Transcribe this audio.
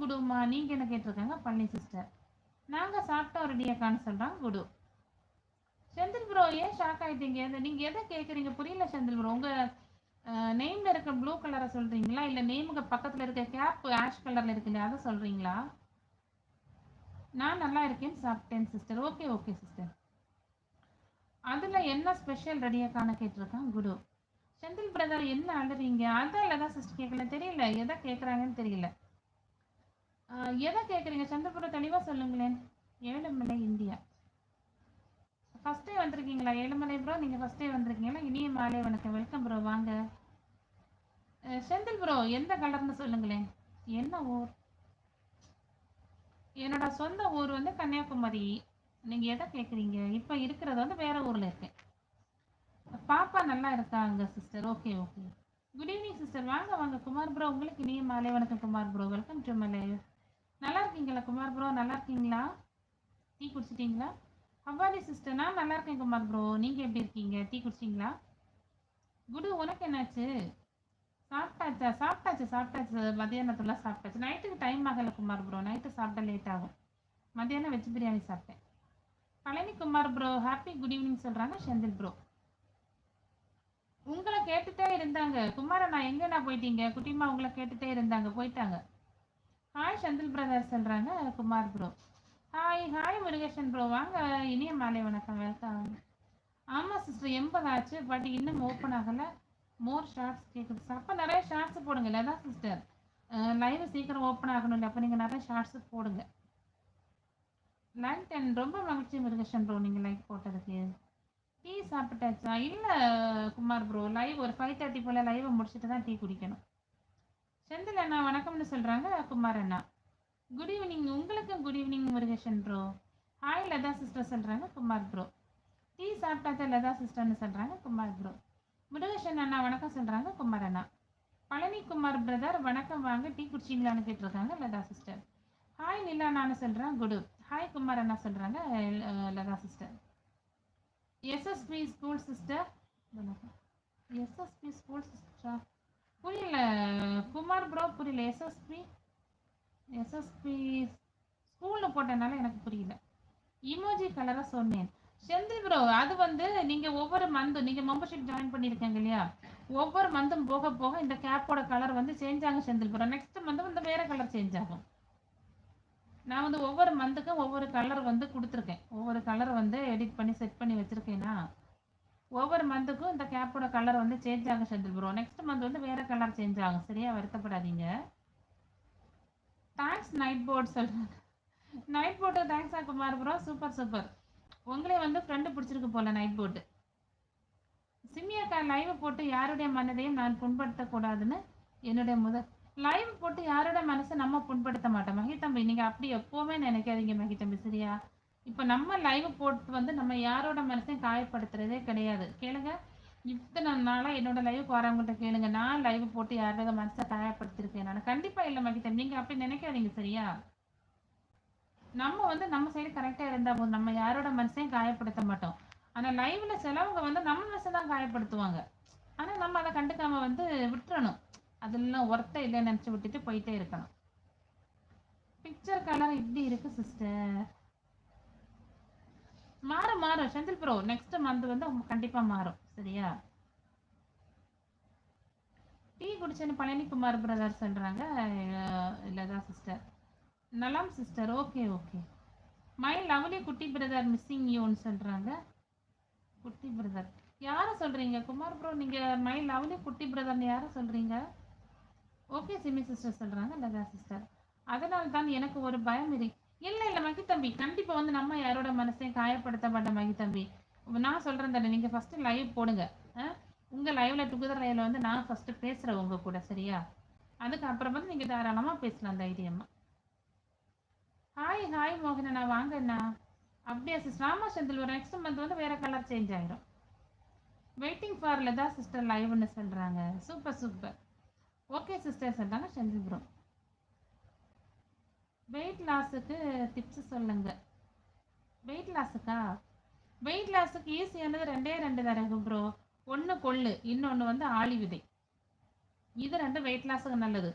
குடுமா நீங்கள் என்ன கேட்டிருக்காங்க பழனி சிஸ்டர். நாங்கள் சாப்பிட்டோம் ரெடியாக்கான்னு சொல்கிறாங்க குடு. செந்தில் ப்ரோ ஏன் ஷாக் ஆகிட்டீங்க? நீங்கள் எதை கேட்குறீங்க புரியல செந்தில் ப்ரோ. உங்கள் நேமில் இருக்க ப்ளூ கலரை சொல்கிறீங்களா, இல்லை நேமுக்கு பக்கத்தில் இருக்க கேப் ஆஷ் கலரில் இருக்குங்க அதை சொல்கிறீங்களா? நான் நல்லா இருக்கேன் சாப்பிட்டேன் சிஸ்டர். Okay okay sister. அதில் என்ன ஸ்பெஷல் ரெடியாக்கான கேட்டிருக்கான் குடு. செந்தில் பிரதர் என்ன அழுறீங்க? அதான் தான் சிஸ்டர் கேட்கல, தெரியல எதை கேட்குறாங்கன்னு தெரியல. எதை கேட்குறீங்க செந்தில் ப்ரோ தெளிவாக சொல்லுங்களேன். ஏழுமலை இந்தியா ஃபஸ்ட் டே வந்திருக்கீங்களா? ஏழுமலை ப்ரோ நீங்கள் ஃபஸ்ட் டே வந்திருக்கீங்களா? இனிய மாலை வணக்கம், வெல்கம் ப்ரோ வாங்க. செந்தில் ப்ரோ எந்த கலர்னு சொல்லுங்களேன். என்ன ஊர்? என்னோட சொந்த ஊர் வந்து கன்னியாகுமரி. நீங்கள் எதை கேட்குறீங்க? இப்போ இருக்கிறது வந்து வேற ஊரில் இருக்கேன். பாப்பா நல்லா இருக்காங்க sister. Okay okay. Good evening sister. வாங்க வாங்க குமார் ப்ரோ, உங்களுக்கு இனிய மாலை வணக்கம் குமார் ப்ரோ, வெல்கம் டு மலை. நல்லா இருக்கீங்களா குமார் ப்ரோ? நல்லா இருக்கீங்களா? டீ குடிச்சிட்டிங்களா? ஹவாலி சிஸ்டர் நான் நல்லா இருக்கேன் குமார் ப்ரோ, நீங்கள் எப்படி இருக்கீங்க? டீ குடிச்சிங்களா? குடு உனக்கு என்னாச்சு? சாப்பிட்டாச்சா? சாப்பிட்டாச்சு சாப்பிட்டாச்சு, மதியானத்துல சாப்பிட்டாச்சு. நைட்டுக்கு டைம் ஆகலை குமார் ப்ரோ, நைட்டு சாப்பிட்டா லேட் ஆகும். மதியானம் வெஜ் பிரியாணி சாப்பிட்டேன். Palani Kumar bro happy good evening சொல்கிறாங்க செந்தில் ப்ரோ. உங்களை கேட்டுட்டே இருந்தாங்க குமாரண்ணா, எங்கண்ணா போயிட்டீங்க? குட்டிமா உங்களை கேட்டுட்டே இருந்தாங்க, போயிட்டாங்க. ஹாய் செந்தில் பிரதர் சொல்கிறாங்க Kumar bro. Hi hi Murugesan bro வாங்க, இனிய மாலை வணக்கம், வெல்கம். ஆமாம் சிஸ்டர் 80 ஆச்சு, பட் இன்னும் ஓப்பன் ஆகலை. மோர் ஷார்ட்ஸ் கேட்குது. அப்போ நிறைய ஷார்ட்ஸ் போடுங்க, இல்லை தான் சிஸ்டர் லைவ் சீக்கிரம் ஓப்பன் ஆகணும் இல்லை, அப்போ நீங்கள் நிறைய ஷார்ட்ஸ் போடுங்க. லைக் 10 ரொம்ப மகிழ்ச்சி முருகேசன் ப்ரோ நீங்கள் லைக் போட்டதுக்கு. டீ சாப்பிட்டாச்சா? இல்லை குமார் ப்ரோ, லைவ் ஒரு 5:30 போல் லைவை முடிச்சுட்டு தான் டீ குடிக்கணும். செந்தில் அண்ணா வணக்கம்னு சொல்கிறாங்க குமார் அண்ணா. குட் ஈவினிங் உங்களுக்கும் good evening Murugesan bro. Hi Latha sister சொல்கிறாங்க குமார் ப்ரோ. டீ சாப்பிட்டாச்சா லதா சிஸ்டர்னு சொல்கிறாங்க குமார் ப்ரோ. முருகேசன் அண்ணா வணக்கம் சொல்கிறாங்க குமார் அண்ணா. பழனி குமார் பிரதர் வணக்கம் வாங்க, டீ குடிச்சிங்களான்னு கேட்டிருக்காங்க லதா சிஸ்டர். ஹாய் நிலா நான் சொல்கிறேன் குடு. ஹாய் குமார் அண்ணா சொல்கிறாங்க Latha sister. SSB school sister. SSB school சிஸ்டரா? புரியல குமார் ப்ரோ, புரியல. எஸ்எஸ்பி ஸ்கூல்னு போட்டனால எனக்கு புரியல. இமோஜி கலராக சொன்னேன் செந்தில் ப்ரோ. அது வந்து நீங்கள் ஒவ்வொரு மந்த்தும் நீங்கள் மெம்பர்ஷிப் ஜாயின் பண்ணியிருக்கீங்க இல்லையா, ஒவ்வொரு மந்த்தும் போக போக இந்த கேப்போட கலர் வந்து சேஞ்ச் ஆகும் செந்தில் ப்ரோ. நெக்ஸ்ட் மந்த் வந்து வேறு கலர் சேஞ்ச் ஆகும். நான் வந்து ஒவ்வொரு மந்த்துக்கும் ஒவ்வொரு கலர் வந்து கொடுத்துருக்கேன், ஒவ்வொரு கலர் வந்து எடிட் பண்ணி செட் பண்ணி வச்சுருக்கேன்னா ஒவ்வொரு மந்த்துக்கும் இந்த கேப்போட கலர் வந்து சேஞ்ச் ஆகும் செந்தில் ப்ரோ. நெக்ஸ்ட் மந்த் வந்து வேறு கலர் சேஞ்ச் ஆகும், சரியா? வருத்தப்படாதீங்க. தேங்க்ஸ் நைட் போர்ட் சொல்கிறாங்க. நைட் போர்ட்டு தேங்க்ஸா குமார் ப்ரோ, சூப்பர் சூப்பர். உங்களே வந்து ஃப்ரெண்டு பிடிச்சிருக்கு போல் நைட் போர்ட்டு. சிம்மியாக்கா லைவ் போட்டு யாருடைய மனதையும் நான் புண்படுத்தக்கூடாதுன்னு என்னுடைய லைவ் போட்டு யாரோட மனசை நம்ம புண்படுத்த மாட்டோம் மகிதம்பி. நீங்கள் அப்படி எப்போவுமே நினைக்காதீங்க மகிதம்பி, சரியா? இப்போ நம்ம லைவ் போட்டு வந்து நம்ம யாரோட மனசையும் காயப்படுத்துறதே கிடையாது. கேளுங்க, இத்தனை நாளாக என்னோட லைவ் வரவங்கள்ட்ட கேளுங்க, நான் லைவ் போட்டு யாரோட மனசை காயப்படுத்திருக்கேன் நான்? கண்டிப்பாக இல்லை மகிதம்பி, நீங்கள் அப்படி நினைக்காதீங்க, சரியா? நம்ம வந்து நம்ம சைடு கரெக்டாக இருந்தால் போதும், நம்ம யாரோட மனசையும் காயப்படுத்த மாட்டோம். ஆனால் லைவ்ல சிலவங்க வந்து நம்ம மனசை தான் காயப்படுத்துவாங்க. ஆனால் நம்ம அதை கண்டுக்காம வந்து விட்டுறணும், அதெல்லாம் ஒர்த்த இல்லைன்னு நினச்சி விட்டுட்டு போயிட்டே இருக்கணும். பிக்சர் கலர் இப்படி இருக்கு சிஸ்டர். மாறும் மாறும் செந்தில் ப்ரோ, நெக்ஸ்ட் மந்த் வந்து கண்டிப்பாக மாறும், சரியா? டீ குடிச்சேன்னு பழனிக்குமார் பிரதர் சொல்கிறாங்க இல்லைதான் சிஸ்டர். நலம் sister. Okay okay. My lovely குட்டி பிரதர் மிஸ்ஸிங் யூன்னு சொல்கிறாங்க. குட்டி பிரதர் யாரை சொல்கிறீங்க குமார் ப்ரோ? நீங்கள் மை லவ்லி குட்டி பிரதர்னு யாரை சொல்கிறீங்க? ஓகே சிமி சிஸ்டர் சொல்கிறாங்க லதா சிஸ்டர். அதனால தான் எனக்கு ஒரு பயம் இருக்கு. இல்லை இல்லை மகிதம்பி, கண்டிப்பாக வந்து நம்ம யாரோட மனசையும் காயப்படுத்த மாட்டோம் மகிதம்பி. நான் சொல்கிறேன் தானே, நீங்கள் ஃபஸ்ட்டு லைவ் போடுங்க. உங்கள் லைவில் டுகெதர் லைவில் வந்து நான் ஃபஸ்ட்டு பேசுகிறேன் உங்கள் கூட, சரியா? அதுக்கப்புறம் வந்து நீங்கள் தாராளமாக பேசலாம் தைரியமாக. ஹாய் ஹாய் மோகனண்ணா வாங்கண்ணா. அப்படியா சிஸ்டர்? ஆமாம் செந்தில், ஒரு நெக்ஸ்ட் மந்த் வந்து வேறு கலர் சேஞ்ச் ஆகிரும். வெயிட்டிங் ஃபார் லதா சிஸ்டர் லைவ்னு சொல்கிறாங்க. Super super. ஓகே சிஸ்டர் சொல்கிறாங்க செந்தில் ப்ரோ. வெயிட் லாஸுக்கு டிப்ஸ் சொல்லுங்க. வெயிட் லாஸுக்கா? வெயிட் லாஸுக்கு ஈஸியானது ரெண்டே ரெண்டு தரகு ப்ரோ. ஒன்று கொள்ளு, இன்னொன்று வந்து ஆளி விதை. இது ரெண்டு வெயிட் லாஸுக்கு நல்லது.